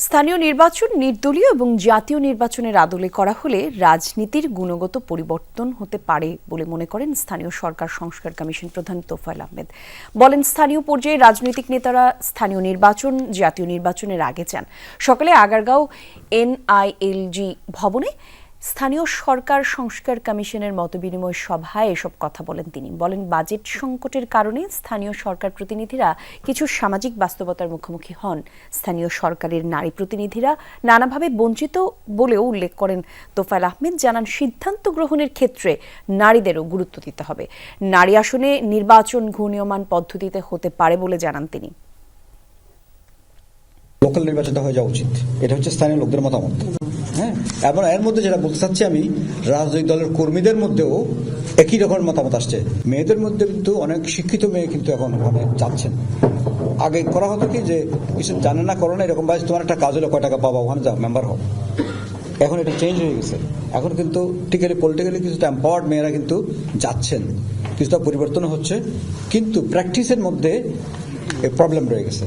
স্থানীয় নির্বাচন নির্দলীয় এবং জাতীয় নির্বাচনের আদলে করা হলে রাজনীতির গুণগত পরিবর্তন হতে পারে বলে মনে করেন স্থানীয় সরকার সংস্কার কমিশন প্রধান তোফায়েল আহমেদ। বলেন, স্থানীয় পর্যায়ে রাজনৈতিক নেতারা স্থানীয় নির্বাচন জাতীয় নির্বাচনের আগে চান। সকালে আগারগাঁও NILG ভবনে স্থানীয় সরকার সংস্কার কমিশনের মতবিনিময় সভায় এসব কথা বলেন তিনি। বলেন, বাজেট সংকটের কারণে স্থানীয় সরকার প্রতিনিধিরা কিছু সামাজিক বাস্তবতার মুখোমুখি হন। স্থানীয় সরকারের নারী প্রতিনিধিরা নানাভাবে বঞ্চিত বলেও উল্লেখ করেন তোফায়েল আহমেদ। জানান, সিদ্ধান্ত গ্রহণের ক্ষেত্রে নারীদেরও গুরুত্ব দিতে হবে। নারী আসনে নির্বাচন ঘূর্ণীয়মান পদ্ধতিতে হতে পারে বলে জানান তিনি। লোকাল নির্বাচনটা হয়ে যাওয়া উচিত, এটা হচ্ছে স্থানীয় লোকদের মতামত। হ্যাঁ, এবং এর মধ্যে যেটা বলতে চাচ্ছি আমি, রাজনৈতিক দলের কর্মীদের মধ্যেও একই রকমের মতামত আসছে। মেয়েদের মধ্যে কিন্তু অনেক শিক্ষিত মেয়ে কিন্তু এখন ওখানে যাচ্ছেন। আগে করা হতো কি যে কিছু জানে না, করো না, এরকম ভাবে তোমার একটা কাজ হলে কয় টাকা পাবা, ওখানে যাও, মেম্বার হও। এখন এটা চেঞ্জ হয়ে গেছে। এখন কিন্তু পলিটিক্যালি কিছুটা এম্পাওয়ার্ড মেয়েরা কিন্তু যাচ্ছেন, কিছুটা পরিবর্তন হচ্ছে, কিন্তু প্র্যাকটিসের মধ্যে প্রবলেম রয়ে গেছে।